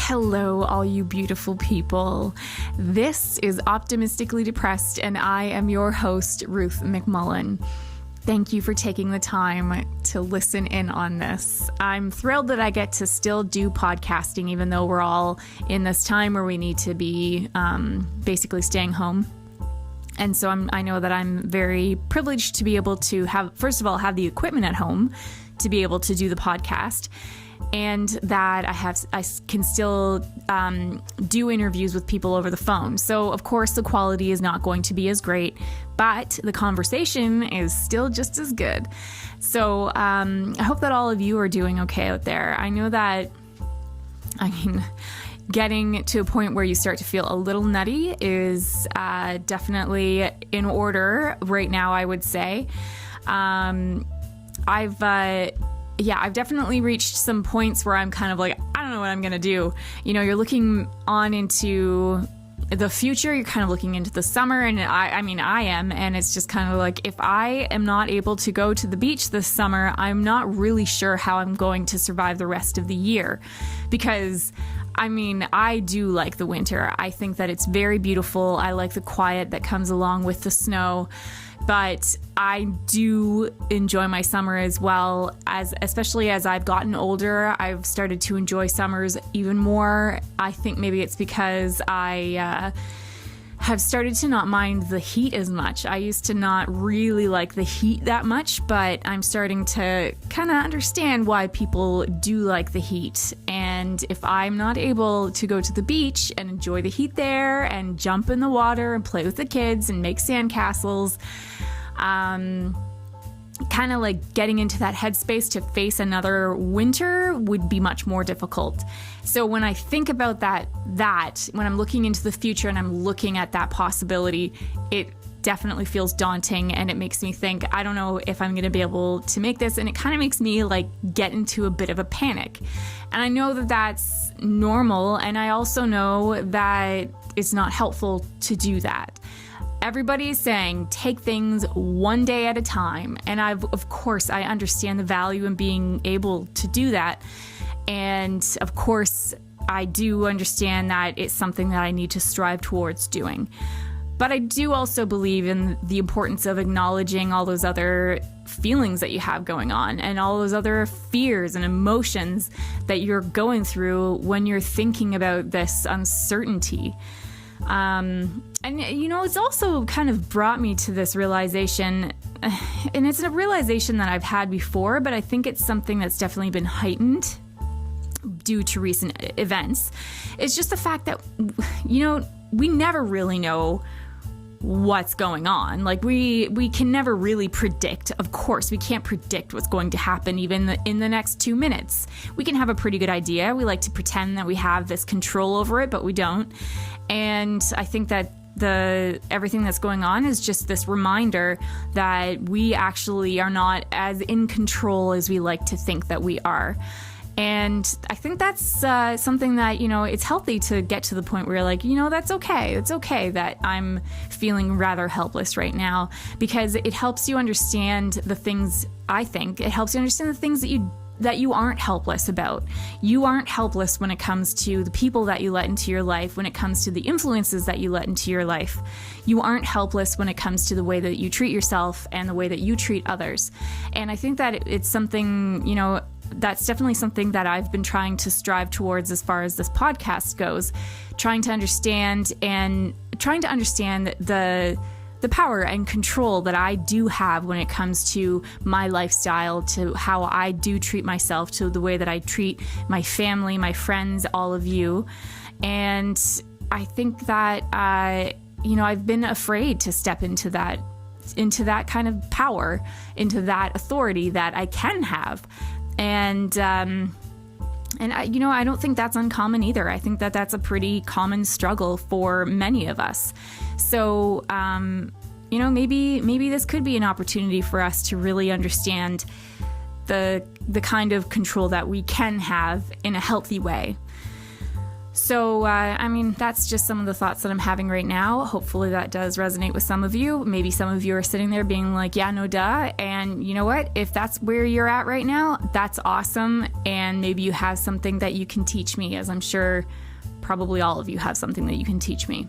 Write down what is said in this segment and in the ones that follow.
Hello, all you beautiful people. This is Optimistically Depressed, and I am your host, Ruth McMullen. Thank you for taking the time to listen in on this. I'm thrilled that I get to still do podcasting, even though we're all in this time where we need to be basically staying home. And so I know that I'm very privileged to be able to have, first of all, have the equipment at home to be able to do the podcast, and that I can still do interviews with people over the phone. So of course the quality is not going to be as great, but the conversation is still just as good. So I hope that all of you are doing okay out there. I know that, getting to a point where you start to feel a little nutty is definitely in order right now, I would say. I've definitely reached some points where I'm kind of like, I don't know what I'm going to do. You know, you're looking on into the future, you're kind of looking into the summer, and I am, and it's just kind of like, if I am not able to go to the beach this summer, I'm not really sure how I'm going to survive the rest of the year, because I do like the winter. I think that it's very beautiful. I like the quiet that comes along with the snow. But I do enjoy my summer as well, especially as I've gotten older. I've started to enjoy summers even more. I think maybe it's because I have started to not mind the heat as much. I used to not really like the heat that much, but I'm starting to kind of understand why people do like the heat. And if I'm not able to go to the beach and enjoy the heat there and jump in the water and play with the kids and make sandcastles, kind of like getting into that headspace to face another winter would be much more difficult. So when I think about that when I'm looking into the future and I'm looking at that possibility, it definitely feels daunting, and it makes me think, I don't know if I'm going to be able to make this, and it kind of makes me like get into a bit of a panic. And I know that that's normal, and I also know that it's not helpful to do that. Everybody's saying take things one day at a time, and of course I understand the value in being able to do that, and of course I do understand that it's something that I need to strive towards doing. But I do also believe in the importance of acknowledging all those other feelings that you have going on and all those other fears and emotions that you're going through when you're thinking about this uncertainty. And it's also kind of brought me to this realization, and it's a realization that I've had before, but I think it's something that's definitely been heightened due to recent events. It's just the fact that, we never really know what's going on. Like we can never really predict. Of course, we can't predict what's going to happen even in the next 2 minutes. We can have a pretty good idea. We like to pretend that we have this control over it, but we don't. And I think that everything that's going on is just this reminder that we actually are not as in control as we like to think that we are. And I think that's something that, it's healthy to get to the point where you're like, that's okay. It's okay that I'm feeling rather helpless right now, because it helps you understand the things, I think, it helps you understand the things that you aren't helpless about. You aren't helpless when it comes to the people that you let into your life, when it comes to the influences that you let into your life. You aren't helpless when it comes to the way that you treat yourself and the way that you treat others. And I think that it's something, that's definitely something that I've been trying to strive towards as far as this podcast goes, trying to understand the power and control that I do have when it comes to my lifestyle, to how I do treat myself, to the way that I treat my family, my friends, all of you. And I think that, I've been afraid to step into that kind of power, into that authority that I can have. And I don't think that's uncommon either. I think that that's a pretty common struggle for many of us. So, maybe this could be an opportunity for us to really understand the kind of control that we can have in a healthy way. So, that's just some of the thoughts that I'm having right now. Hopefully that does resonate with some of you. Maybe some of you are sitting there being like, yeah, no duh. And you know what? If that's where you're at right now, that's awesome. And maybe you have something that you can teach me, as I'm sure probably all of you have something that you can teach me.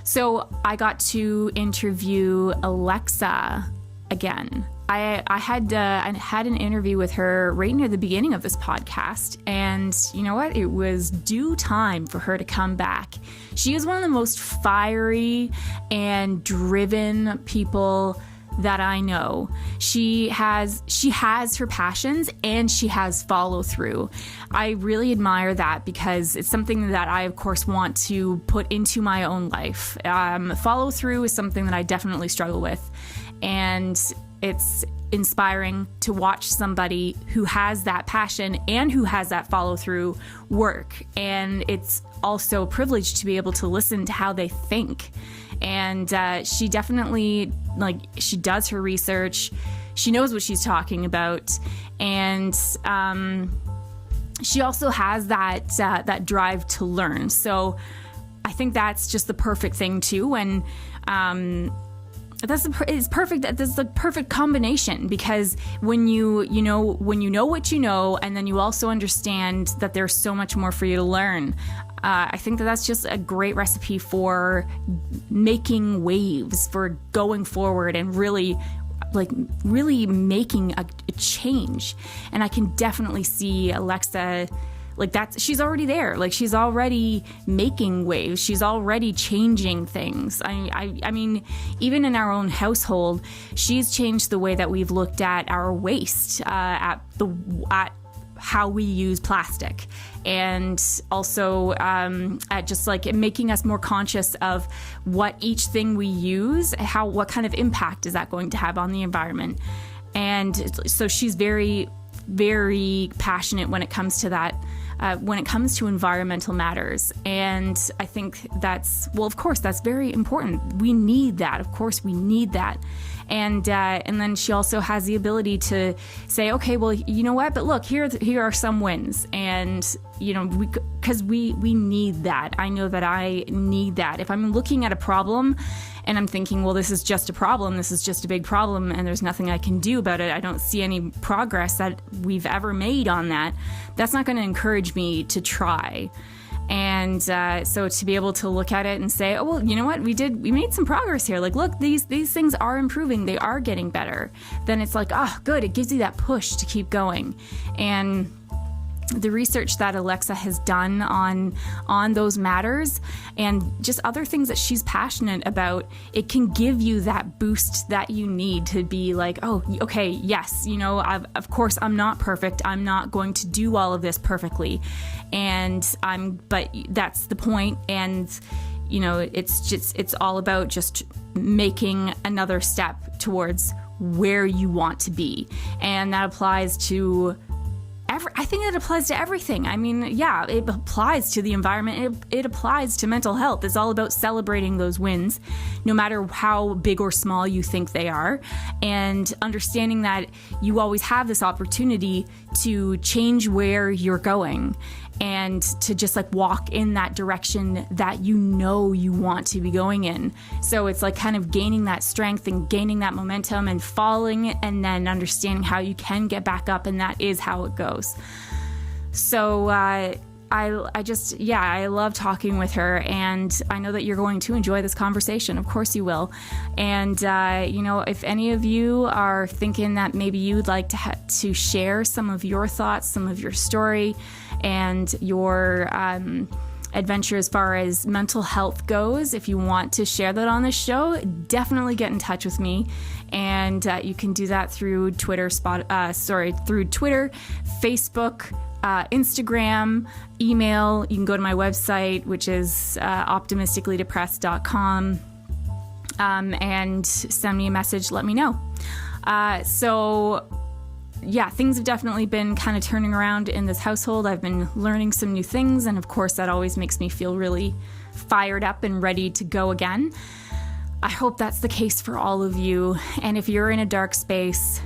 So I got to interview Alexa again. I had an interview with her right near the beginning of this podcast, and you know what? It was due time for her to come back. She is one of the most fiery and driven people that I know. She has her passions and she has follow through. I really admire that because it's something that I, of course, want to put into my own life. Follow through is something that I definitely struggle with, and it's inspiring to watch somebody who has that passion and who has that follow through work. And it's also a privilege to be able to listen to how they think. And she definitely, she does her research. She knows what she's talking about. And she also has that drive to learn. So I think that's just the perfect thing too. And it's perfect. That's the perfect combination, because when you know what you know, and then you also understand that there's so much more for you to learn. I think that's just a great recipe for making waves, for going forward and really making a change. And I can definitely see Alexa she's already there. She's already making waves. She's already changing things. I mean, even in our own household, she's changed the way that we've looked at our waste, at how we use plastic, and also at just making us more conscious of what each thing we use, what kind of impact is that going to have on the environment. And so she's very, very passionate when it comes to that. When it comes to environmental matters. And I think of course, that's very important. We need that. Of course, we need that. And then she also has the ability to say, okay, well, you know what? But look, here are some wins. And, because we need that. I know that I need that. If I'm looking at a problem and I'm thinking, well, this is just a problem, this is just a big problem, and there's nothing I can do about it, I don't see any progress that we've ever made on that, that's not going to encourage me to try. And so to be able to look at it and say, oh, well, you know what, we made some progress here. Look, these things are improving, they are getting better. Then it's oh, good, it gives you that push to keep going. And the research that Alexa has done on those matters and just other things that she's passionate about, it can give you that boost that you need to be oh, okay, yes, of course I'm not perfect. I'm not going to do all of this perfectly. But that's the point. And, it's all about just making another step towards where you want to be. And that applies to I think it applies to everything. I mean, yeah, it applies to the environment. It applies to mental health. It's all about celebrating those wins, no matter how big or small you think they are, and understanding that you always have this opportunity to change where you're going and to just walk in that direction that you want to be going in. So it's kind of gaining that strength and gaining that momentum and falling, and then understanding how you can get back up, and that is how it goes. So I love talking with her, and I know that you're going to enjoy this conversation. Of course you will. And, if any of you are thinking that maybe you would like to share some of your thoughts, some of your story, and your adventure as far as mental health goes, if you want to share that on this show, definitely get in touch with me. And you can do that through Twitter, Facebook, Instagram, email. You can go to my website, which is optimisticallydepressed.com, and send me a message. Let me know. Things have definitely been kind of turning around in this household. I've been learning some new things, and of course that always makes me feel really fired up and ready to go again. I hope that's the case for all of you. And if you're in a dark space,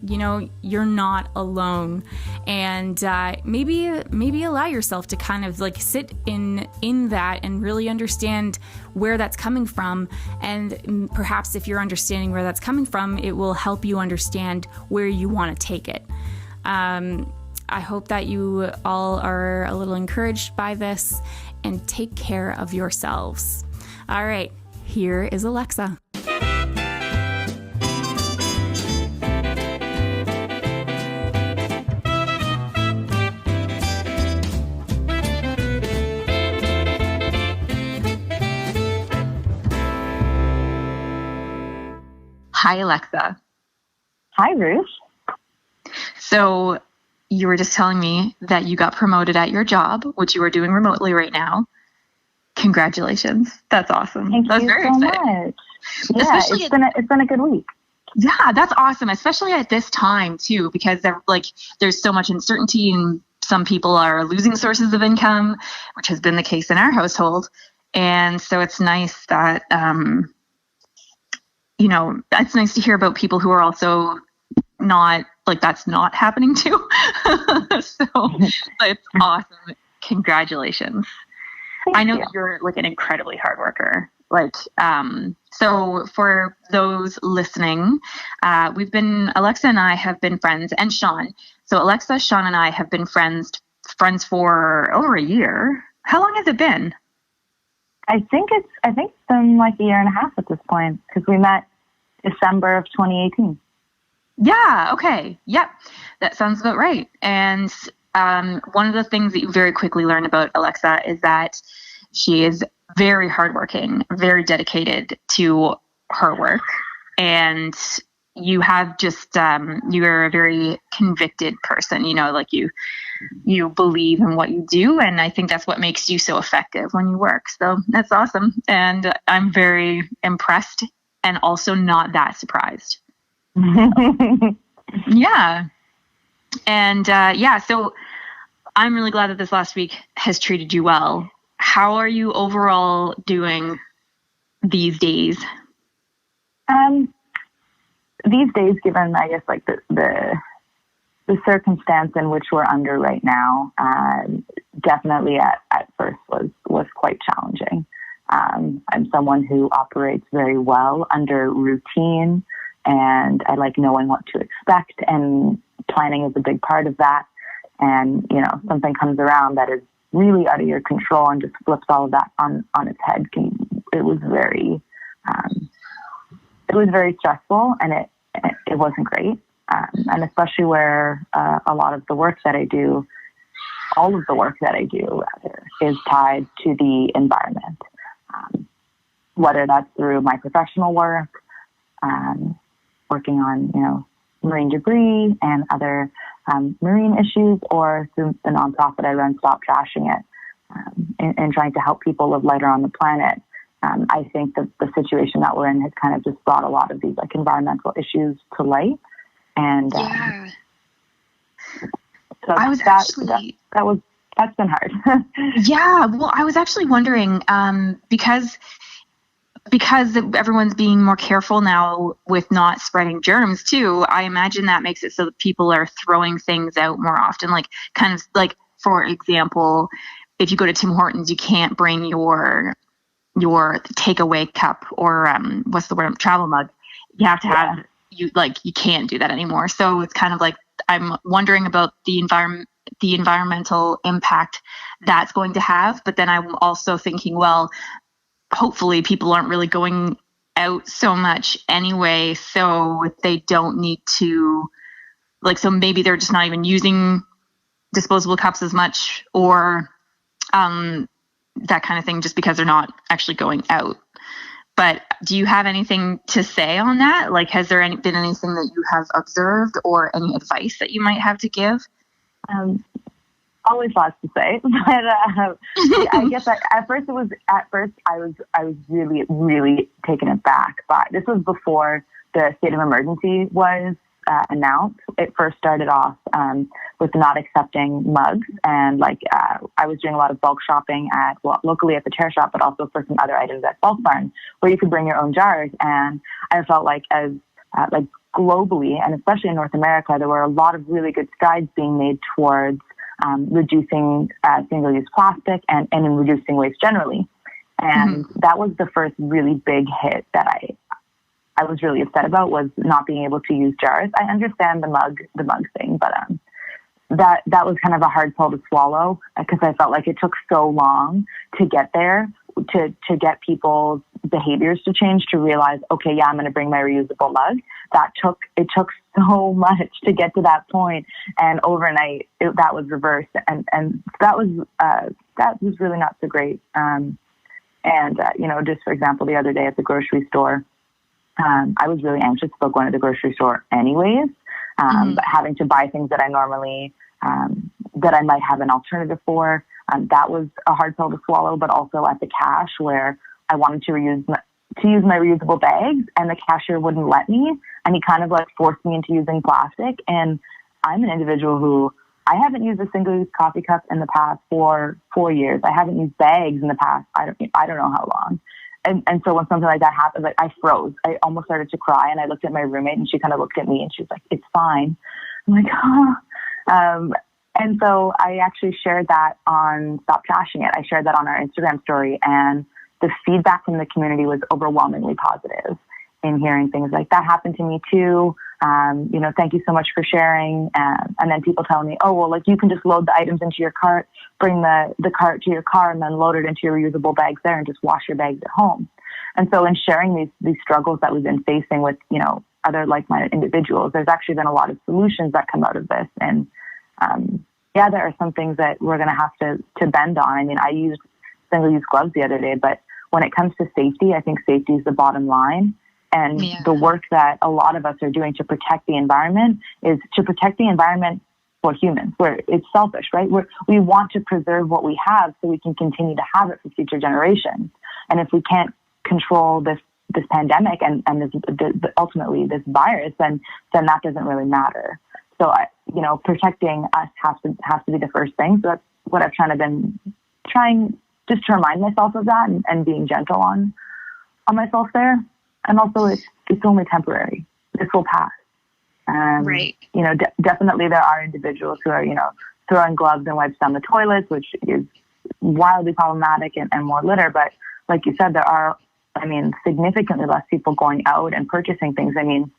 you're not alone. And maybe allow yourself to kind of like sit in that and really understand where that's coming from. And perhaps if you're understanding where that's coming from, it will help you understand where you want to take it. I hope that you all are a little encouraged by this, and take care of yourselves. All right, here is Alexa. Hi, Alexa. Hi, Ruth. So you were just telling me that you got promoted at your job, which you are doing remotely right now. Congratulations. That's awesome. Thank you so much. Yeah, it's been a good week. Yeah, that's awesome, especially at this time too, because there's so much uncertainty and some people are losing sources of income, which has been the case in our household. And so it's nice that it's nice to hear about people who are also not that's not happening too. So it's awesome. Congratulations. I know that you're an incredibly hard worker. So for those listening, Alexa and I have been friends, and Sean. So Alexa, Sean, and I have been friends for over a year. How long has it been? I think it's been like a year and a half at this point, because we met December of 2018. Yeah. Okay. Yep. That sounds about right. And one of the things that you very quickly learn about Alexa is that she is very hardworking, very dedicated to her work. And you have you're a very convicted person, you believe in what you do. And I think that's what makes you so effective when you work. So that's awesome. And I'm very impressed and also not that surprised. Yeah. And so I'm really glad that this last week has treated you well. How are you overall doing these days? These days, given I guess the circumstance in which we're under right now, definitely at first was quite challenging. I'm someone who operates very well under routine, and I like knowing what to expect, and planning is a big part of that. And, something comes around that is really out of your control and just flips all of that on its head. It was very stressful, and it wasn't great. And especially where a lot of the work that I do, all of the work that I do rather, is tied to the environment. Whether that's through my professional work, working on, marine debris and other marine issues, or through the nonprofit I run, Stop Trashing It, and trying to help people live lighter on the planet. I think that the situation that we're in has kind of just brought a lot of these environmental issues to light. And so that's been hard. Yeah. Well, I was actually wondering, because everyone's being more careful now with not spreading germs too, I imagine that makes it so that people are throwing things out more often. For example, if you go to Tim Hortons, you can't bring your takeaway cup or what's the word, travel mug. You have to have you can't do that anymore. So it's kind of I'm wondering about the environmental impact that's going to have. But then I'm also thinking, well, hopefully people aren't really going out so much anyway, so they don't need to, so maybe they're just not even using disposable cups as much, or that kind of thing, just because they're not actually going out. But do you have anything to say on that? Has there been anything that you have observed, or any advice that you might have to give? Always lots to say, but I guess at first I was really, really taken aback by, this was before the state of emergency was announced. It first started off with not accepting mugs, and I was doing a lot of bulk shopping locally at the chair shop, but also for some other items at Bulk Barn, where you could bring your own jars. And I felt as globally, and especially in North America, there were a lot of really good strides being made towards reducing single-use plastic and in reducing waste generally. And that was the first really big hit that I was really upset about, was not being able to use jars. I understand the mug thing, but that was kind of a hard pill to swallow, because I felt like it took so long to get there, to get people's behaviors to change, to realize, okay, yeah, I'm going to bring my reusable mug. It took so much to get to that point, and overnight that was reversed, and that was really not so great. Just for example, the other day at the grocery store, I was really anxious about going to the grocery store anyways, but having to buy things that I normally, that I might have an alternative for, that was a hard pill to swallow. But also at the cash, where I wanted to use my reusable bags, and the cashier wouldn't let me, and he kind of like forced me into using plastic. And I'm an individual who, I haven't used a single-use coffee cup in the past 4 years. I haven't used bags in the past, I don't know how long. And so when something like that happened, like, I froze. I almost started to cry, and I looked at my roommate, and she kind of looked at me, and she was like, "It's fine." I'm like, "Huh." And so I actually shared that on Stop Trashing It. I shared that on our Instagram story, and the feedback from the community was overwhelmingly positive in hearing things like, "That happened to me too. Thank you so much for sharing." And then people telling me, "Oh, well, like, you can just load the items into your cart, bring the cart to your car, and then load it into your reusable bags there, and just wash your bags at home." And so in sharing these struggles that we've been facing with, other like-minded individuals, there's actually been a lot of solutions that come out of this. And there are some things that we're going to have to bend on. I mean, I used single-use gloves the other day, but when it comes to safety, I think safety is the bottom line. And the work that a lot of us are doing to protect the environment is to protect the environment for humans, where it's selfish, right? We want to preserve what we have so we can continue to have it for future generations. And if we can't control this pandemic and ultimately this virus, then that doesn't really matter. So, protecting us has to be the first thing. So that's what I've been trying just to remind myself of that, and being gentle on myself there. And also, it's only temporary. This will pass. Right. Definitely there are individuals who are, throwing gloves and wipes down the toilets, which is wildly problematic, and more litter. But like you said, there are, significantly less people going out and purchasing things. I mean,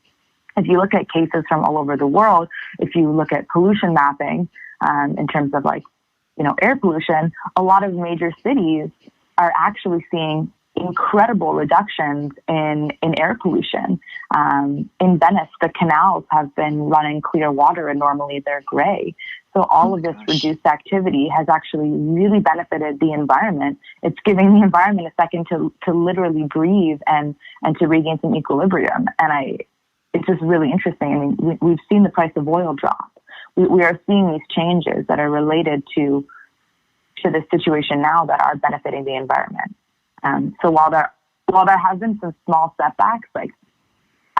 if you look at cases from all over the world, if you look at pollution mapping, in terms of air pollution, a lot of major cities are actually seeing incredible reductions in air pollution. In Venice, the canals have been running clear water, and normally they're gray. So all of this reduced activity has actually really benefited the environment. It's giving the environment a second to literally breathe and to regain some equilibrium. And it's just really interesting. I mean, we've seen the price of oil drop. We are seeing these changes that are related to this situation now that are benefiting the environment. So while there has been some small setbacks,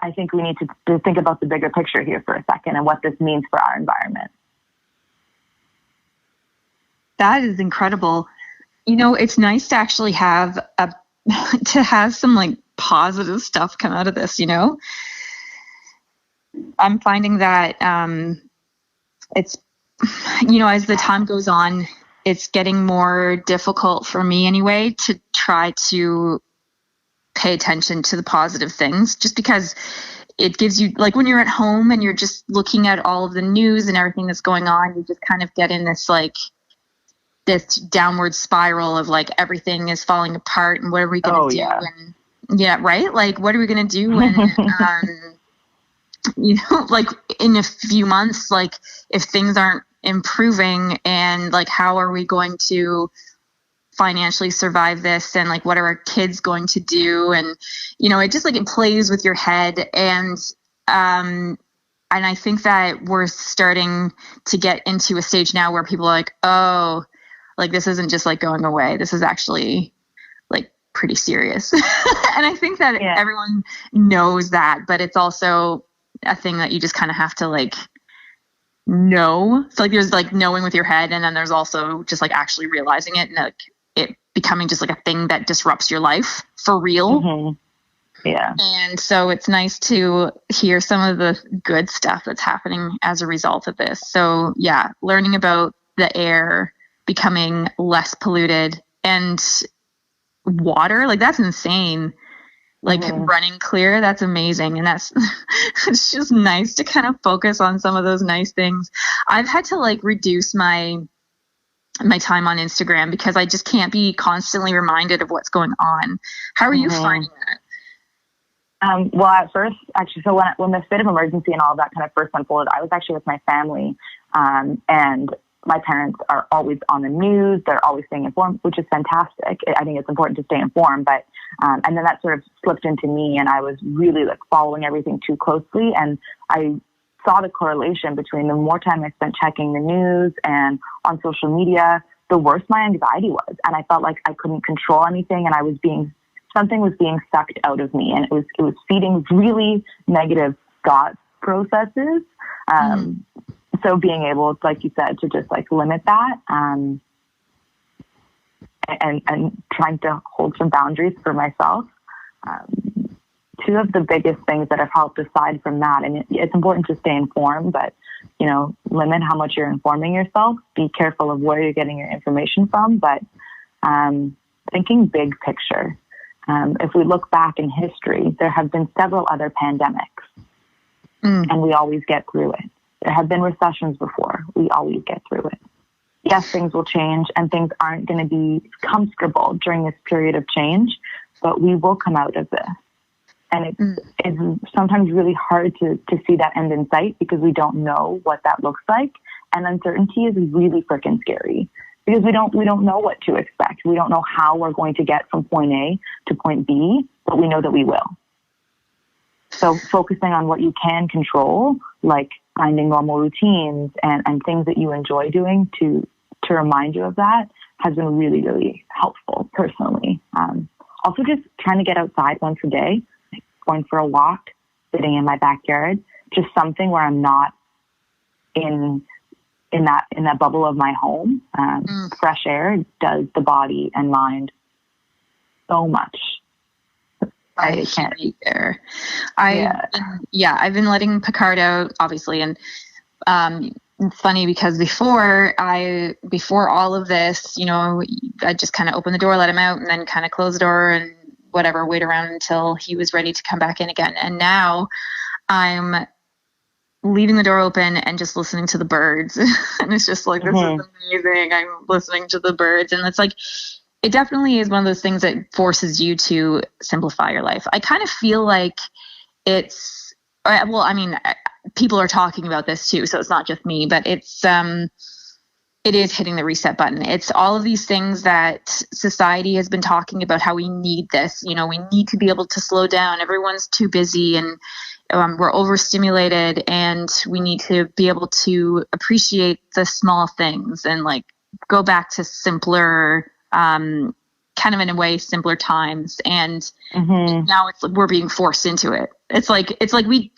I think we need to think about the bigger picture here for a second, and what this means for our environment. That is incredible. It's nice to actually have some positive stuff come out of this. I'm finding that it's, as the time goes on, it's getting more difficult for me anyway to try to pay attention to the positive things, just because it gives you, when you're at home and you're just looking at all of the news and everything that's going on, you just kind of get in this this downward spiral of everything is falling apart, and what are we going to do? Yeah. And right? What are we going to do when in a few months, if things aren't improving, and how are we going to financially survive this, and what are our kids going to do? And it just it plays with your head, and I think that we're starting to get into a stage now where people are oh, this isn't just going away, this is actually pretty serious. And I think that everyone knows that, but it's also a thing that you just kind of have to know. So there's knowing with your head, and then there's also just actually realizing it, and it becoming just a thing that disrupts your life for real. Mm-hmm. Yeah. And so it's nice to hear some of the good stuff that's happening as a result of this. So yeah, learning about the air becoming less polluted and water, like that's insane. Like running clear, that's amazing. And that's, it's just nice to kind of focus on some of those nice things. I've had to like reduce my time on Instagram because I just can't be constantly reminded of what's going on. How are you finding that? Well, at first, actually, so when the state of emergency and all of that kind of first unfolded, I was actually with my family, and my parents are always on the news. They're always staying informed, which is fantastic. I think it's important to stay informed, but, and then that sort of slipped into me, and I was really like following everything too closely. And I saw the correlation between the more time I spent checking the news and on social media, the worse my anxiety was. And I felt like I couldn't control anything, and something was being sucked out of me, and it was feeding really negative thought processes. So being able, like you said, to just like limit that, and trying to hold some boundaries for myself. Two of the biggest things that have helped aside from that, and it's important to stay informed, but, you know, limit how much you're informing yourself, be careful of where you're getting your information from, but thinking big picture. If we look back in history, there have been several other pandemics, and we always get through it. There have been recessions before. We always get through it. Yes, things will change, and things aren't going to be comfortable during this period of change, but we will come out of this. And it's sometimes really hard to see that end in sight because we don't know what that looks like. And uncertainty is really freaking scary because we don't know what to expect. We don't know how we're going to get from point A to point B, but we know that we will. So focusing on what you can control, like finding normal routines and things that you enjoy doing to remind you of that, has been really, really helpful personally. Also just trying to get outside once a day, like going for a walk, sitting in my backyard, just something where I'm not in that bubble of my home. Fresh air does the body and mind so much. I can't be there. I've been letting Picard out, obviously, and it's funny because before all of this, you know, I just kind of open the door, let him out, and then kind of close the door and whatever, wait around until he was ready to come back in again. And now I'm leaving the door open and just listening to the birds. And it's just like, this is amazing. I'm listening to the birds. And it's like, it definitely is one of those things that forces you to simplify your life. I kind of feel like it's, well, I mean, people are talking about this too, so it's not just me, but it is hitting the reset button. It's all of these things that society has been talking about, how we need this. You know, we need to be able to slow down. Everyone's too busy and we're overstimulated, and we need to be able to appreciate the small things and like go back to simpler, kind of in a way, simpler times. And now we're being forced into it. It's like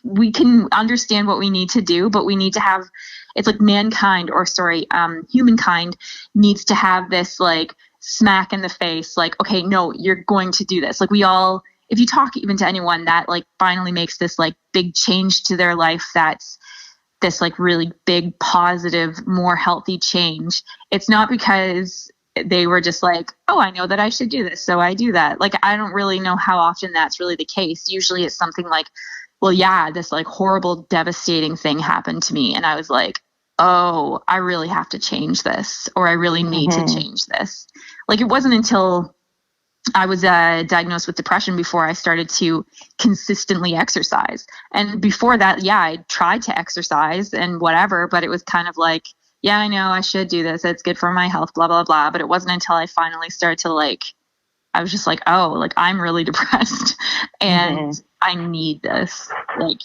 we can understand what we need to do, but we need to have, it's like humankind needs to have this like smack in the face, like, okay, no, you're going to do this. Like we all, if you talk even to anyone that like finally makes this like big change to their life, that's this like really big, positive, more healthy change. It's not because they were just like, oh, I know that I should do this, so I do that. Like, I don't really know how often that's really the case. Usually it's something like, well, yeah, this like horrible, devastating thing happened to me. And I was like, oh, I really have to change this, or I really need to change this. Like, it wasn't until I was diagnosed with depression before I started to consistently exercise. And before that, yeah, I tried to exercise and whatever, but it was kind of like, yeah, I know I should do this. It's good for my health, blah, blah, blah. But it wasn't until I finally started to like, I was just like, oh, like I'm really depressed and I need this. Like,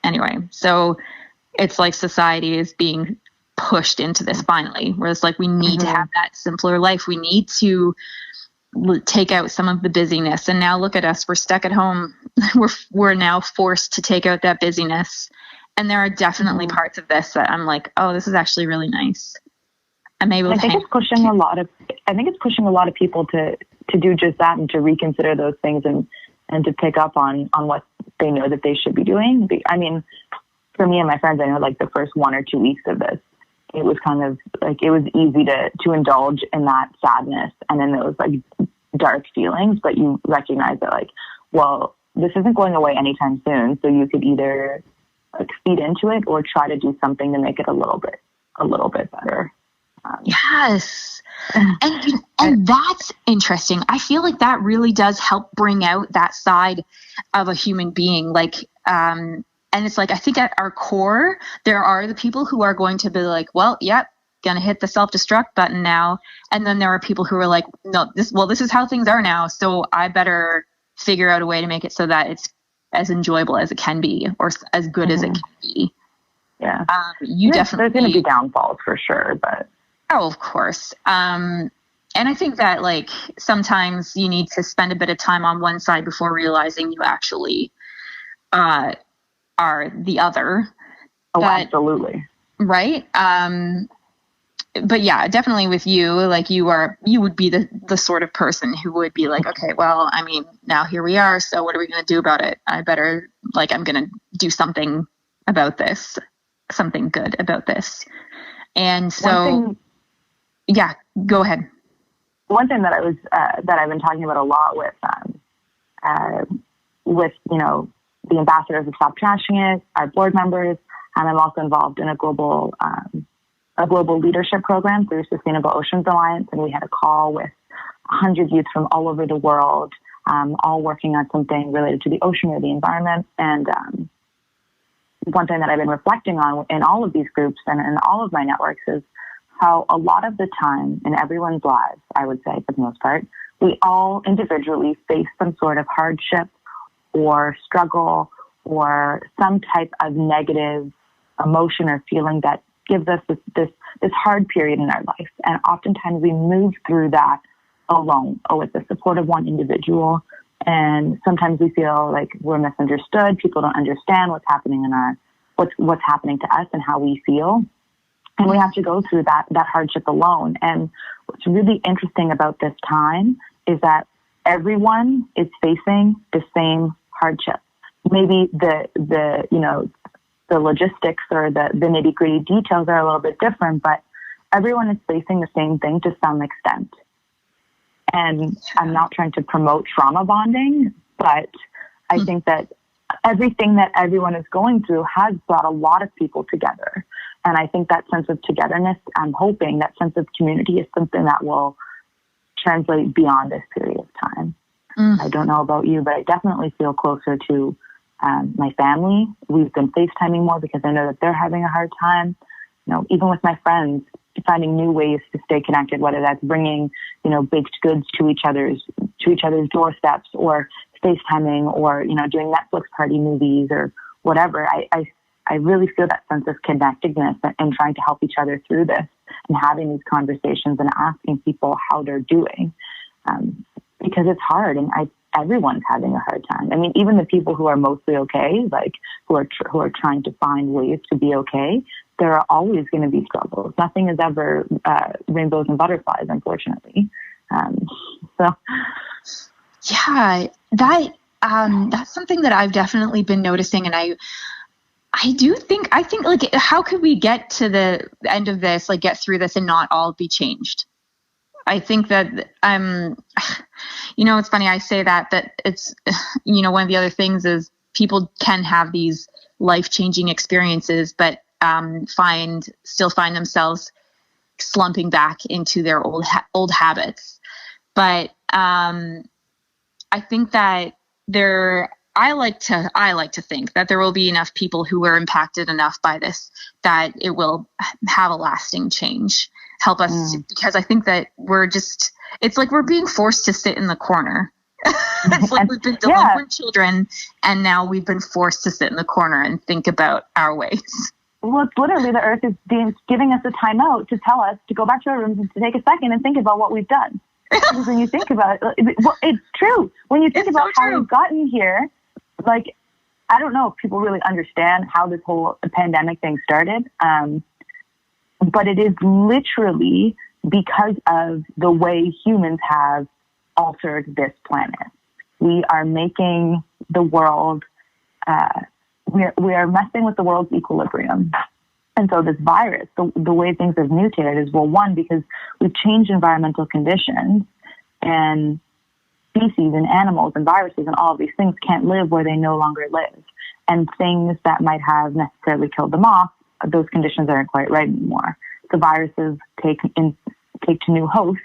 anyway, so it's like society is being pushed into this finally, where it's like, we need to have that simpler life. We need to take out some of the busyness. And now look at us, we're stuck at home. We're now forced to take out that busyness. And there are definitely parts of this that I'm like, oh, this is actually really nice. I'm able to. I think it's pushing a lot of people to do just that and to reconsider those things and to pick up on what they know that they should be doing. I mean, for me and my friends, I know like the first 1 or 2 weeks of this, it was kind of like, it was easy to indulge in that sadness and in those like dark feelings, but you recognize that like, well, this isn't going away anytime soon. So you could either like feed into it or try to do something to make it a little bit better. Yes. And that's interesting. I feel like that really does help bring out that side of a human being. Like, and it's like, I think at our core, there are the people who are going to be like, well, yep, gonna hit the self-destruct button now. And then there are people who are like, no, this is how things are now. So I better figure out a way to make it so that it's as enjoyable as it can be, or as good as it can be. Yeah. Definitely, there's going to be downfalls for sure, but. Oh, of course. And I think that like sometimes you need to spend a bit of time on one side before realizing you actually, are the other. Oh, absolutely. Right. But yeah, definitely with you, like you would be the sort of person who would be like, okay, well, I mean, now here we are. So what are we going to do about it? I'm going to do something about this, something good about this. And so, yeah, go ahead. One thing that that I've been talking about a lot with, you know, the ambassadors of Stop Trashing It, our board members, and I'm also involved in a global leadership program through Sustainable Oceans Alliance. And we had a call with 100 youth from all over the world, all working on something related to the ocean or the environment. And one thing that I've been reflecting on in all of these groups and in all of my networks is how a lot of the time in everyone's lives, I would say for the most part, we all individually face some sort of hardship or struggle or some type of negative emotion or feeling that gives us this hard period in our life. And oftentimes we move through that alone or with the support of one individual. And sometimes we feel like we're misunderstood. People don't understand what's happening what's happening to us and how we feel. And we have to go through that hardship alone. And what's really interesting about this time is that everyone is facing the same hardship. Maybe the logistics or the nitty-gritty details are a little bit different, but everyone is facing the same thing to some extent. And I'm not trying to promote trauma bonding, but I think that everything that everyone is going through has brought a lot of people together. And I think that sense of togetherness, I'm hoping that sense of community is something that will translate beyond this period of time. I don't know about you, but I definitely feel closer to my family. We've been FaceTiming more because I know that they're having a hard time. You know, even with my friends, finding new ways to stay connected, whether that's bringing, you know, baked goods to each other's doorsteps, or FaceTiming, or, you know, doing Netflix party movies or whatever. I really feel that sense of connectedness and trying to help each other through this and having these conversations and asking people how they're doing. Because it's hard, and everyone's having a hard time. I mean, even the people who are mostly okay, like who are trying to find ways to be okay, there are always going to be struggles. Nothing is ever rainbows and butterflies, unfortunately. So, yeah, that's something that I've definitely been noticing, and I think like, how could we get to the end of this, like get through this and not all be changed? I think that you know, it's funny I say that it's, you know, one of the other things is people can have these life-changing experiences, but still find themselves slumping back into their old habits. But I think that I like to think that there will be enough people who were impacted enough by this that it will have a lasting change, help us, because I think that it's like we're being forced to sit in the corner. It's like we've been delinquent children, and now we've been forced to sit in the corner and think about our ways. Well, it's literally the earth is giving us a timeout to tell us to go back to our rooms and to take a second and think about what we've done. Because when you think about it, well, it's true. When you think about how we've gotten here, like, I don't know if people really understand how this whole pandemic thing started. But it is literally because of the way humans have altered this planet. we are making the world, we are messing with the world's equilibrium. And so this virus, the way things have mutated is, well, one, because we've changed environmental conditions, and species and animals and viruses and all of these things can't live where they no longer live. And things that might have necessarily killed them off, those conditions aren't quite right anymore. So viruses take to new hosts,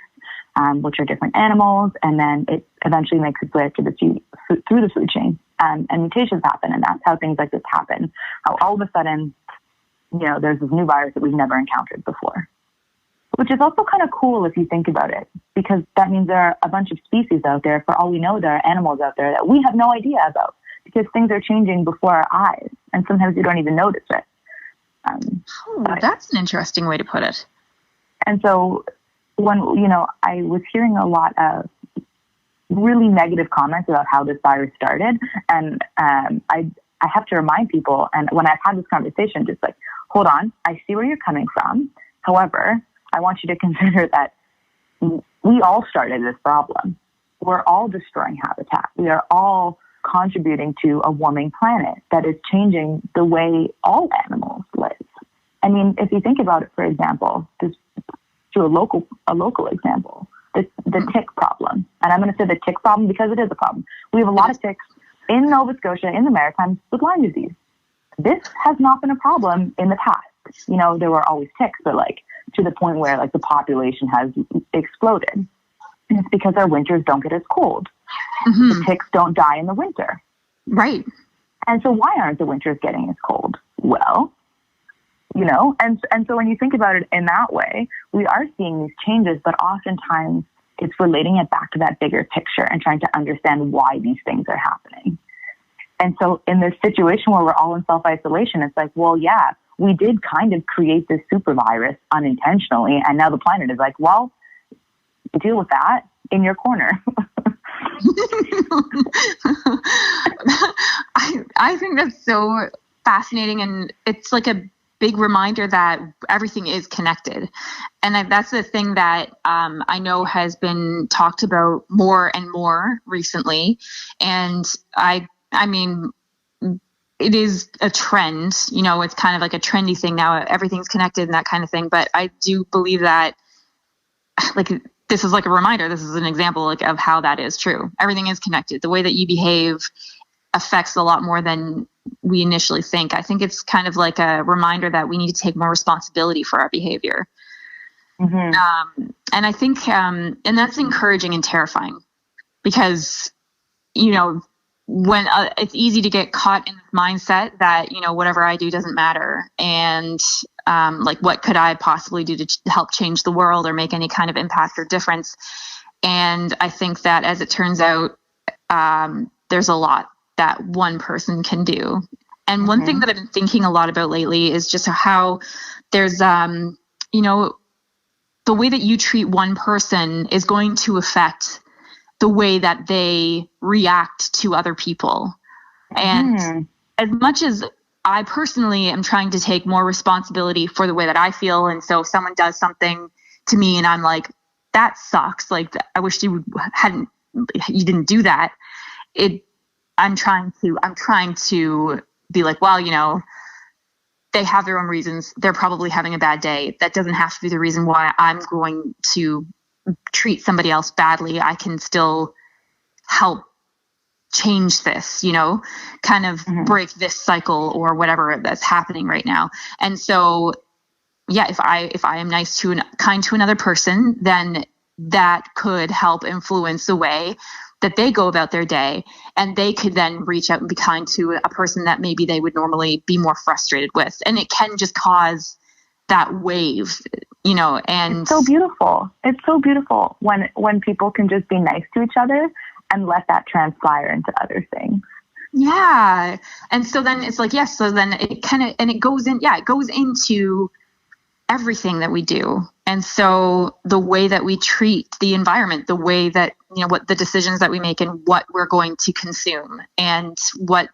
which are different animals, and then it eventually makes its way through the food chain. And mutations happen, and that's how things like this happen. How all of a sudden, there's this new virus that we've never encountered before. Which is also kind of cool if you think about it, because that means there are a bunch of species out there. For all we know, there are animals out there that we have no idea about, because things are changing before our eyes, and sometimes we don't even notice it. That's an interesting way to put it. And so when, I was hearing a lot of really negative comments about how this virus started, and I have to remind people, and when I've had this conversation, just like, hold on, I see where you're coming from. However, I want you to consider that we all started this problem. We're all destroying habitat. We are all contributing to a warming planet that is changing the way all animals live. I mean, if you think about it, for example, just to a local example, the tick problem. And I'm going to say the tick problem because it is a problem. We have a lot of ticks in Nova Scotia, in the Maritimes, with Lyme disease. This has not been a problem in the past. There were always ticks, but to the point where the population has exploded. And it's because our winters don't get as cold. Mm-hmm. The ticks don't die in the winter. Right. And so why aren't the winters getting as cold? Well, and so when you think about it in that way, we are seeing these changes, but oftentimes it's relating it back to that bigger picture and trying to understand why these things are happening. And so in this situation where we're all in self-isolation, it's like, well, yeah, we did kind of create this super virus unintentionally. And now the planet is like, well, deal with that in your corner. I think that's so fascinating. And it's like a big reminder that everything is connected. And that's the thing that I know has been talked about more and more recently. And I mean, it is a trend, it's kind of like a trendy thing now. Everything's connected and that kind of thing. But I do believe that this is like a reminder. This is an example of how that is true. Everything is connected. The way that you behave affects a lot more than we initially think. I think it's kind of like a reminder that we need to take more responsibility for our behavior. Mm-hmm. And I think, and that's encouraging and terrifying because, when it's easy to get caught in this mindset that, whatever I do doesn't matter. And what could I possibly do to help change the world or make any kind of impact or difference? And I think that as it turns out, there's a lot that one person can do. And one thing that I've been thinking a lot about lately is just how there's, the way that you treat one person is going to affect the way that they react to other people. And as much as I personally am trying to take more responsibility for the way that I feel, and so if someone does something to me and I'm like, that sucks, I wish you didn't do that. I'm trying to be like, well, they have their own reasons. They're probably having a bad day. That doesn't have to be the reason why I'm going to treat somebody else badly. I can still help change this, kind of break this cycle or whatever that's happening right now. And so, yeah, if I am nice to and kind to another person, then that could help influence the way that they go about their day, and they could then reach out and be kind to a person that maybe they would normally be more frustrated with. And it can just cause that wave, and it's so beautiful. It's so beautiful when people can just be nice to each other and let that transpire into other things. Yeah. And so then it's like, yes, so then it kind of, and it goes into everything that we do. And so the way that we treat the environment, the way that, what the decisions that we make and what we're going to consume, and what,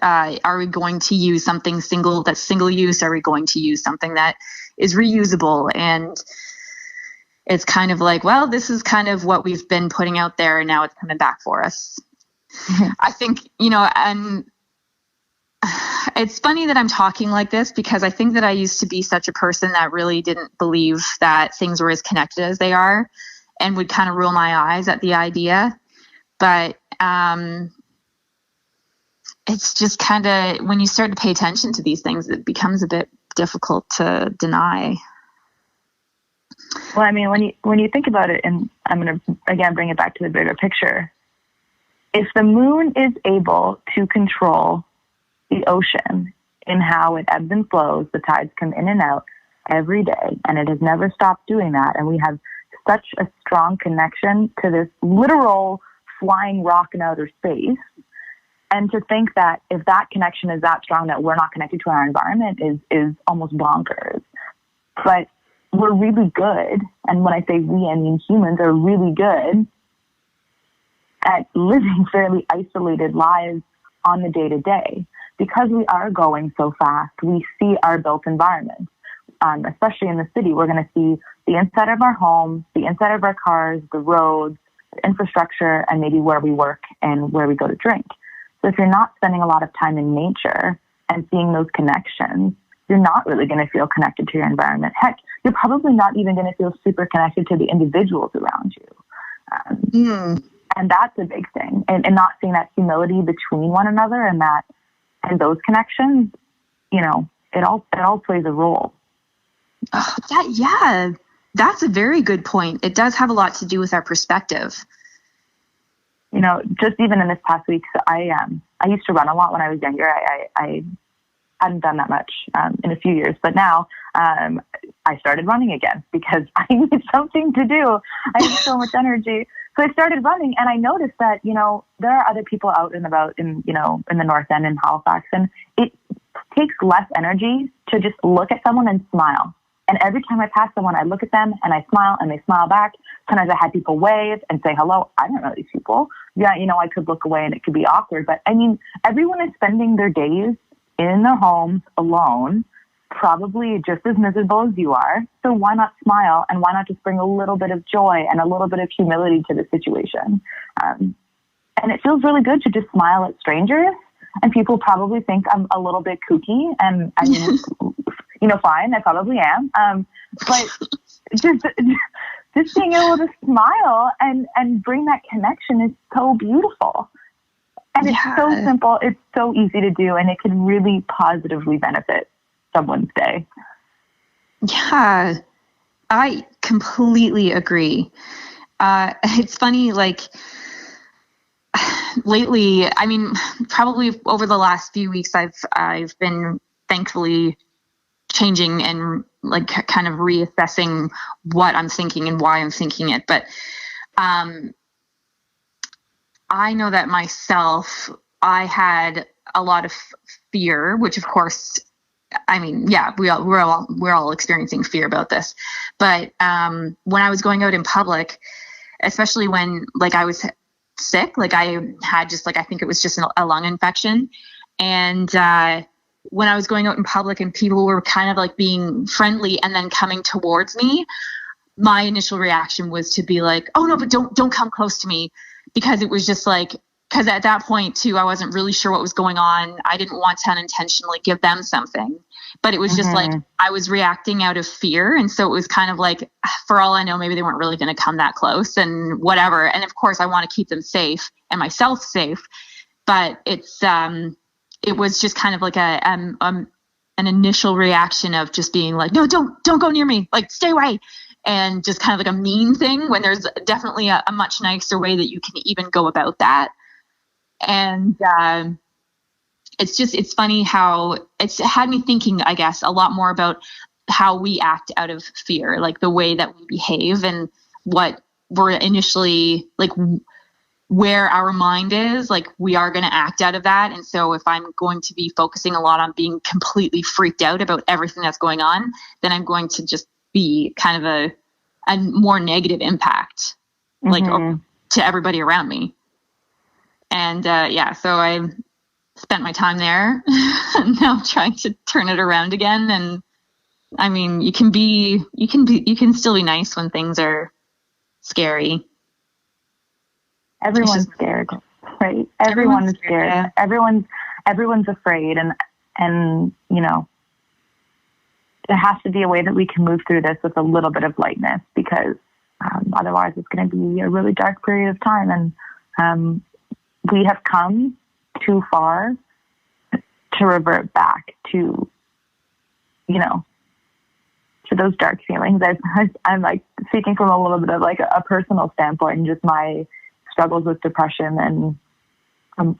are we going to use something that's single use? Are we going to use something that is reusable? And it's kind of like, well, this is kind of what we've been putting out there and now it's coming back for us. I think, and it's funny that I'm talking like this because I think that I used to be such a person that really didn't believe that things were as connected as they are and would kind of roll my eyes at the idea. But it's just kind of, when you start to pay attention to these things, it becomes a bit difficult to deny. Well, I mean, when you think about it, and I'm going to, again, bring it back to the bigger picture, if the moon is able to control the ocean in how it ebbs and flows, the tides come in and out every day, and it has never stopped doing that, and we have such a strong connection to this literal flying rock in outer space, and to think that if that connection is that strong that we're not connected to our environment is almost bonkers. But we're really good, and when I say we, I mean humans are really good at living fairly isolated lives on the day-to-day. Because we are going so fast, we see our built environment. Especially in the city, we're going to see the inside of our homes, the inside of our cars, the roads, the infrastructure, and maybe where we work and where we go to drink. So if you're not spending a lot of time in nature and seeing those connections, you're not really going to feel connected to your environment. Heck, you're probably not even going to feel super connected to the individuals around you. And that's a big thing. And not seeing that humility between one another and those connections, it all plays a role. That's a very good point. It does have a lot to do with our perspective. Just even in this past week, so I used to run a lot when I was younger. I hadn't done that much in a few years, but now I started running again because I need something to do. I have so much energy. So I started running, and I noticed that, there are other people out and about in the North End in Halifax, and it takes less energy to just look at someone and smile. And every time I pass someone, I look at them and I smile and they smile back. Sometimes I had people wave and say hello. I don't know these people. Yeah, I could look away and it could be awkward. But I mean, everyone is spending their days in their homes alone, probably just as miserable as you are. So why not smile, and why not just bring a little bit of joy and a little bit of humility to the situation? And it feels really good to just smile at strangers. And people probably think I'm a little bit kooky, and I mean, fine, I probably am. But just being able to smile and bring that connection is so beautiful. And it's so simple, it's so easy to do, and it can really positively benefit someone's day. Yeah, I completely agree. It's funny, lately, I mean, probably over the last few weeks, I've been thankfully changing and kind of reassessing what I'm thinking and why I'm thinking it. But I know that myself, I had a lot of fear, which of course, I mean, yeah, we're all experiencing fear about this. But when I was going out in public, especially when I was sick, I had just I think it was just a lung infection, and when I was going out in public and people were kind of being friendly and then coming towards me, my initial reaction was to be oh no, but don't come close to me, because it was just because at that point too, I wasn't really sure what was going on. I didn't want to unintentionally give them something, but it was just I was reacting out of fear. And so it was kind of for all I know, maybe they weren't really going to come that close and whatever. And of course I want to keep them safe and myself safe, but it was just kind of an initial reaction of just being no, don't go near me, stay away. And just kind of a mean thing, when there's definitely a much nicer way that you can even go about that. And it's funny how it's had me thinking, I guess, a lot more about how we act out of fear, the way that we behave and what we're initially where our mind is, we are going to act out of that. And so if I'm going to be focusing a lot on being completely freaked out about everything that's going on, then I'm going to just be kind of a more negative impact, to everybody around me. And so I spent my time there and now I'm trying to turn it around again. And I mean, you can still be nice when things are scary. Everyone's scared. Right. Everyone's scared. Yeah. Everyone's afraid. And, you know, there has to be a way that we can move through this with a little bit of lightness, because otherwise it's going to be a really dark period of time. And we have come too far to revert back to, you know, to those dark feelings. I'm like speaking from a little bit of like a personal standpoint, and just my struggles with depression and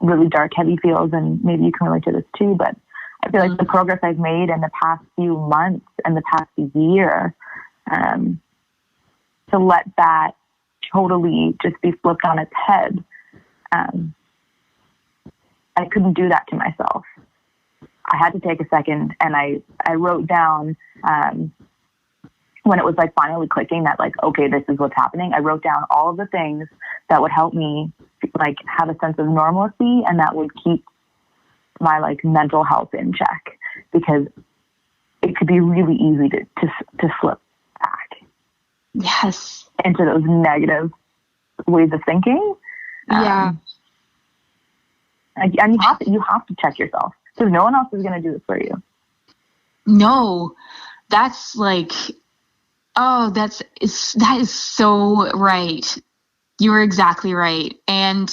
really dark, heavy feels. And maybe you can relate to this too, but I feel like the progress I've made in the past few months and the past year, to let that totally just be flipped on its head. I couldn't do that to myself. I had to take a second, and I wrote down, when it was like finally clicking that like, okay, this is what's happening. I wrote down all of the things that would help me like have a sense of normalcy, and that would keep my like mental health in check, because it could be really easy to slip back. Yes. Into those negative ways of thinking. Yeah. And you have to check yourself, because no one else is going to do this for you. No, that's like, that is so right. You were exactly right. And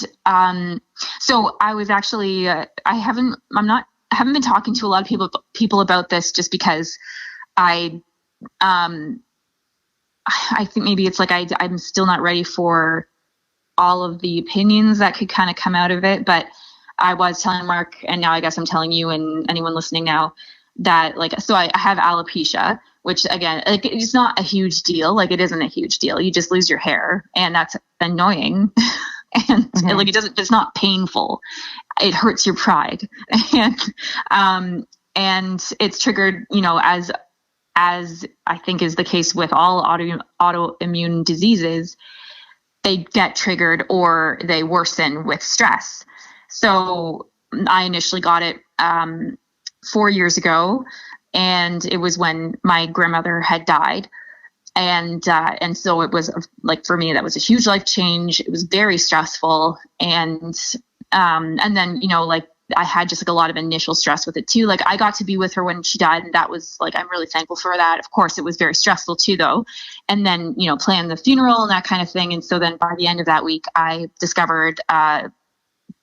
so I was actually, I haven't been talking to a lot of people about this, just because I think maybe it's like I'm still not ready for all of the opinions that could kind of come out of it. But I was telling Mark, and now I guess I'm telling you and anyone listening now, that like, so I have alopecia, which again, like, it's not a huge deal. Like, it isn't a huge deal. You just lose your hair, and that's annoying. And like, it's not painful. It hurts your pride. And it's triggered, you know, as I think is the case with all autoimmune diseases, they get triggered or they worsen with stress. So I initially got it 4 years ago, and it was when my grandmother had died. And so it was like, for me, that was a huge life change. It was very stressful. And then, you know, like, I had just like a lot of initial stress with it too. Like, I got to be with her when she died, and that was like, I'm really thankful for that. Of course, it was very stressful too, though. And then, you know, plan the funeral and that kind of thing. And so then by the end of that week, I discovered a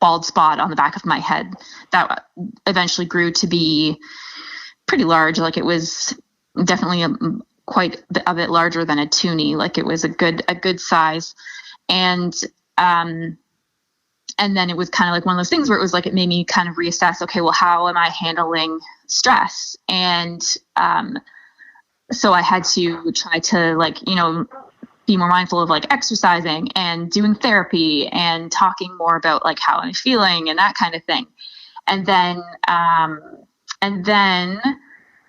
bald spot on the back of my head that eventually grew to be pretty large. Like, it was definitely quite a bit larger than a toonie. Like, it was a good size. And then it was kind of like one of those things where it was like, it made me kind of reassess, okay, well, how am I handling stress? And so I had to try to, like, you know, be more mindful of like exercising and doing therapy and talking more about like how I'm feeling and that kind of thing. And then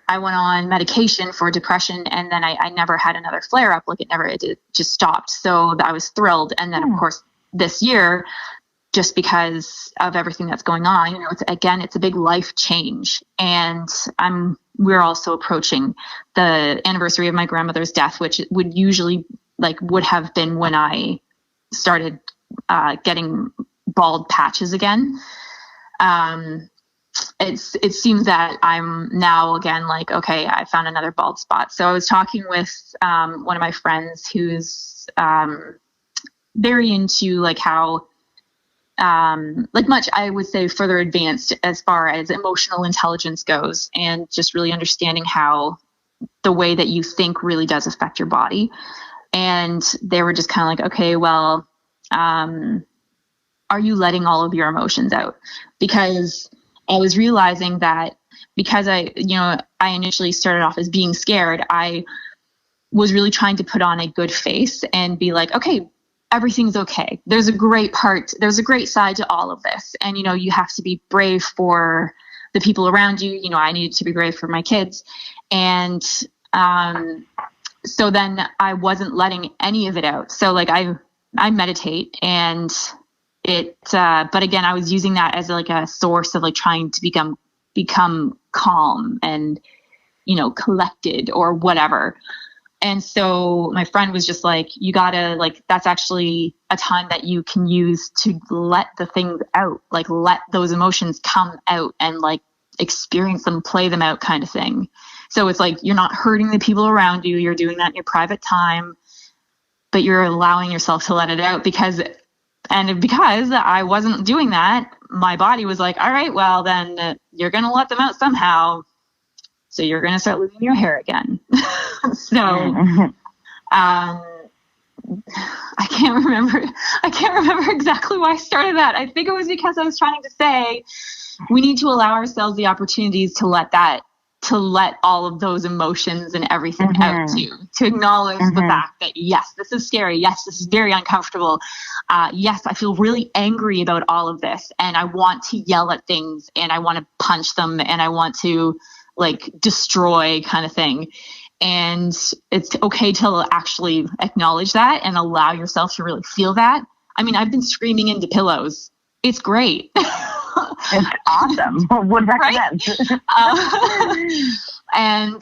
I went on medication for depression, and then I never had another flare up. Like, it just stopped. So I was thrilled. And then of course this year, just because of everything that's going on, you know, it's a big life change. And we're also approaching the anniversary of my grandmother's death, which would have been when I started getting bald patches again. It seems that I'm now again, like, okay, I found another bald spot. So I was talking with one of my friends who's very into like how, like much, I would say, further advanced as far as emotional intelligence goes, and just really understanding how the way that you think really does affect your body. And they were just kind of like, okay, well, are you letting all of your emotions out? Because I was realizing that because I initially started off as being scared, I was really trying to put on a good face and be like, okay, everything's okay. There's a great side to all of this. And, you know, you have to be brave for the people around you. You know, I needed to be brave for my kids. And so then I wasn't letting any of it out. So like I meditate, and but again, I was using that as like a source of like trying to become calm and, you know, collected or whatever. And so my friend was just like, you gotta, like, that's actually a time that you can use to let the things out, like let those emotions come out and like experience them, play them out kind of thing. So it's like, you're not hurting the people around you. You're doing that in your private time, but you're allowing yourself to let it out because I wasn't doing that, my body was like, all right, well then you're going to let them out somehow. So you're going to start losing your hair again. So, I can't remember exactly why I started that. I think it was because I was trying to say we need to allow ourselves the opportunities to let all of those emotions and everything out too, to acknowledge the fact that yes, this is scary. Yes, this is very uncomfortable. Yes, I feel really angry about all of this and I want to yell at things and I want to punch them and I want to like destroy kind of thing. And it's okay to actually acknowledge that and allow yourself to really feel that. I mean, I've been screaming into pillows. It's great. It's awesome. Would recommend. And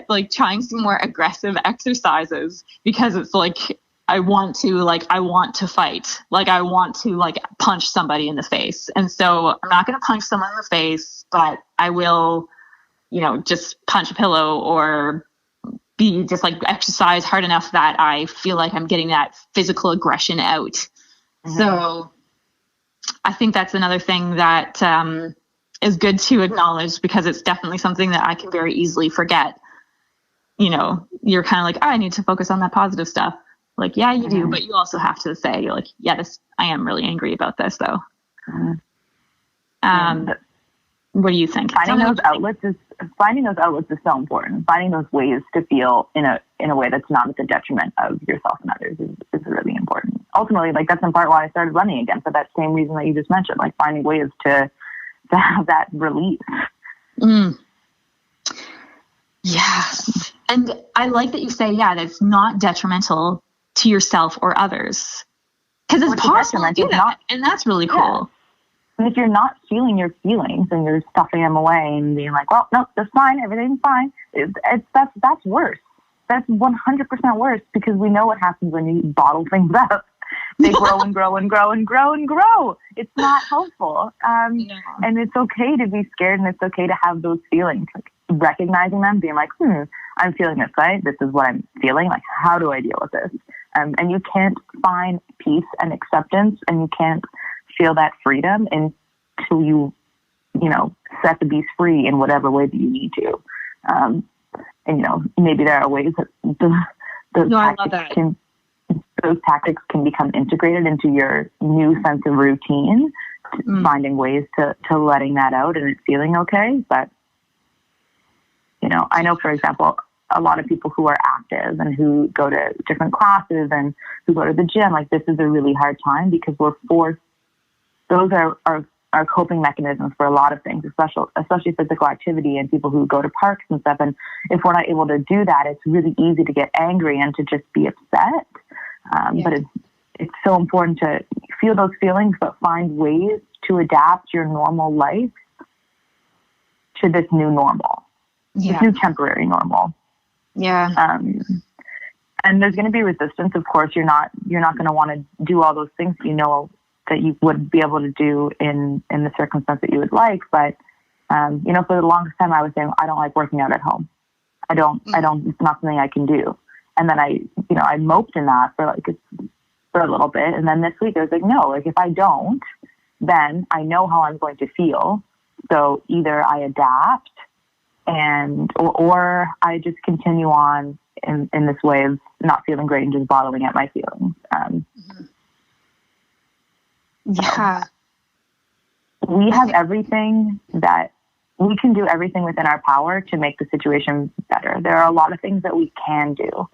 like trying some more aggressive exercises because it's like I want to fight. Like I want to like punch somebody in the face. And so I'm not going to punch someone in the face, but I will, just punch a pillow or be just like exercise hard enough that I feel like I'm getting that physical aggression out. So I think that's another thing that is good to acknowledge because it's definitely something that I can very easily forget. You're kind of like, I need to focus on that positive stuff. Like, yeah, you do, but you also have to say, like, yeah, I am really angry about this, though. What do you think? Finding those outlets is so important. Finding those ways to feel in a way that's not at the detriment of yourself and others is really important. Ultimately, like that's in part why I started running again, for that same reason that you just mentioned, like finding ways to have that release. Yes. And I like that you say, that it's not detrimental to yourself or others. Because it's possible to do that. And that's really cool. Yeah. And if you're not feeling your feelings and you're stuffing them away and being like, well, no, that's fine, everything's fine, that's worse. That's 100% worse because we know what happens when you bottle things up. They grow and grow and grow and grow and grow. It's not helpful. And it's okay to be scared and it's okay to have those feelings. Like recognizing them, being like, I'm feeling this way. This is what I'm feeling. Like, how do I deal with this? And you can't find peace and acceptance and you can't feel that freedom until you set the beast free in whatever way that you need to. And, maybe there are ways that those tactics can become integrated into your new sense of routine, finding ways to letting that out and it feeling okay. But, I know, for example, a lot of people who are active and who go to different classes and who go to the gym, like this is a really hard time because we're forced. Those are coping mechanisms for a lot of things, especially physical activity and people who go to parks and stuff. And if we're not able to do that, it's really easy to get angry and to just be upset. But it's so important to feel those feelings, but find ways to adapt your normal life to this new normal, this new temporary normal. Yeah. And there's going to be resistance. Of course, you're not going to want to do all those things that you would be able to do in the circumstance that you would like. But, for the longest time I was saying, I don't like working out at home. It's not something I can do. And then I moped in that for a little bit. And then this week I was like, no, like if I don't, then I know how I'm going to feel. So either I adapt or I just continue on in this way of not feeling great and just bottling at my feelings. Yeah. We have everything that we can do, everything within our power to make the situation better. There are a lot of things that we can do.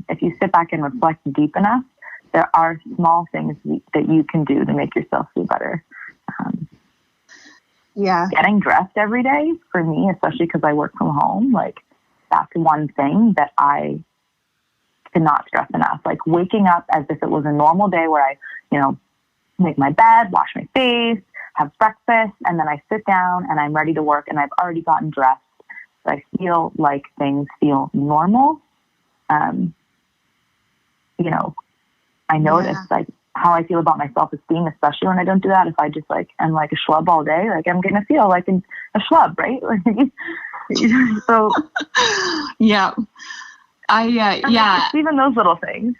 If you sit back and reflect deep enough, there are small things that you can do to make yourself feel better. Getting dressed every day for me, especially because I work from home, like that's one thing that I cannot stress enough. Like waking up as if it was a normal day where I, make my bed, wash my face, have breakfast, and then I sit down and I'm ready to work and I've already gotten dressed. So I feel like things feel normal you know, I notice like how I feel about my self-esteem, especially when I don't do that. If I just like, I'm like a schlub all day, like I'm going to feel like a schlub, right? Like, so yeah. It's even those little things.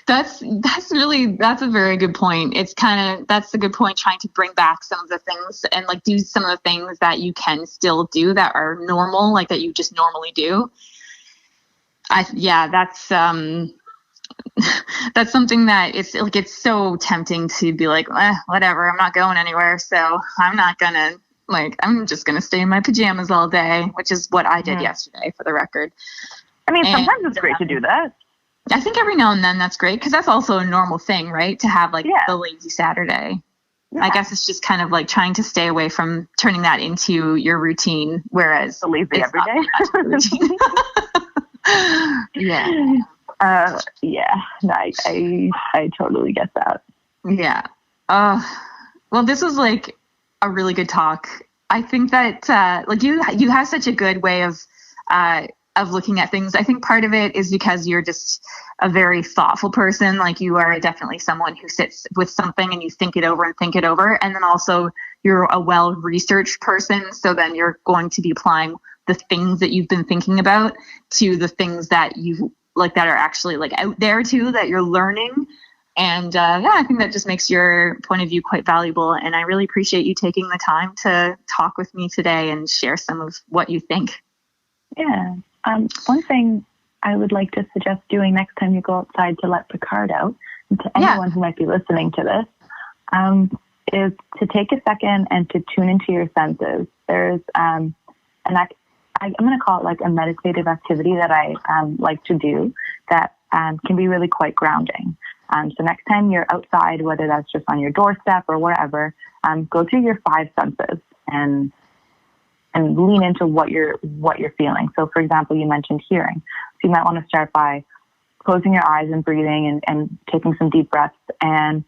That's a very good point. That's a good point, trying to bring back some of the things and like do some of the things that you can still do that are normal, like that you just normally do. That's that's something that it's so tempting to be like, whatever, I'm not going anywhere. So I'm just going to stay in my pajamas all day, which is what I did yesterday, for the record. I mean, sometimes it's great to do that. I think every now and then that's great, because that's also a normal thing, right? To have like the lazy Saturday. Yeah. I guess it's just kind of like trying to stay away from turning that into your routine, whereas the lazy every day. Yeah. No, I totally get that. Yeah. Well, this was like a really good talk. I think that like you have such a good way of looking at things. I think part of it is because you're just a very thoughtful person. Like, you are definitely someone who sits with something and you think it over. And then also you're a well-researched person. So then you're going to be applying the things that you've been thinking about to the things that you like that are actually like out there too, that you're learning. And I think that just makes your point of view quite valuable. And I really appreciate you taking the time to talk with me today and share some of what you think. Yeah. One thing I would like to suggest doing next time you go outside to let the card out, and to anyone who might be listening to this, is to take a second and to tune into your senses. There's I'm going to call it like a meditative activity that I like to do that can be really quite grounding. So next time you're outside, whether that's just on your doorstep or wherever, go through your 5 senses and lean into what you're feeling. So, for example, you mentioned hearing. So you might want to start by closing your eyes and breathing and taking some deep breaths and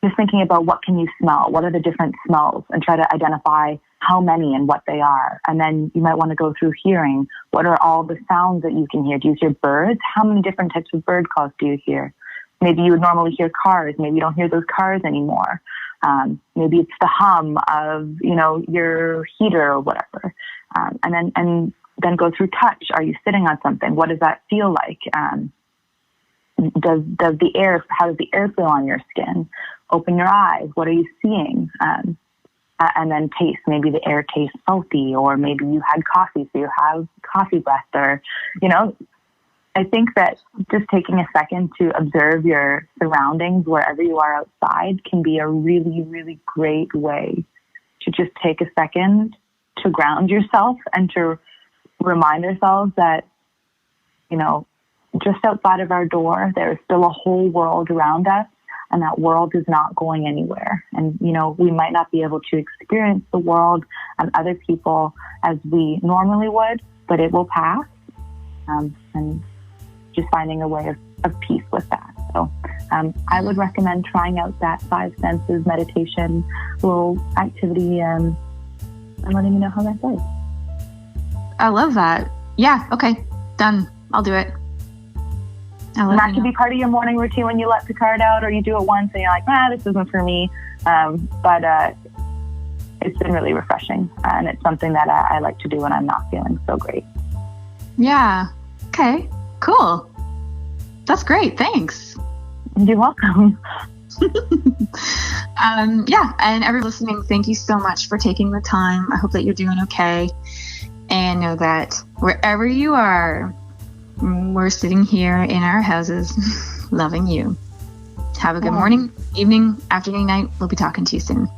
just thinking about what can you smell? What are the different smells? And try to identify how many and what they are. And then you might want to go through hearing. What are all the sounds that you can hear? Do you hear birds? How many different types of bird calls do you hear? Maybe you would normally hear cars. Maybe you don't hear those cars anymore. Maybe it's the hum of, your heater or whatever. And then go through touch. Are you sitting on something? What does that feel like? How does the air feel on your skin? Open your eyes. What are you seeing? And then taste. Maybe the air tastes salty, or maybe you had coffee, so you have coffee breath, or, I think that just taking a second to observe your surroundings wherever you are outside can be a really, really great way to just take a second to ground yourself and to remind ourselves that, just outside of our door, there is still a whole world around us, and that world is not going anywhere. And, we might not be able to experience the world and other people as we normally would, but it will pass. And just finding a way of peace with that. So I would recommend trying out that 5 senses meditation little activity and letting me know how that goes. I love that. Yeah. Okay. Done. I'll do it. That could be part of your morning routine when you let the card out, or you do it once and you're like, this isn't for me. But it's been really refreshing, and it's something that I like to do when I'm not feeling so great. Yeah. Okay. Cool. That's great. Thanks. You're welcome. And everyone listening, thank you so much for taking the time. I hope that you're doing okay. And know that wherever you are, we're sitting here in our houses loving you. Have a good morning, evening, afternoon, night. We'll be talking to you soon.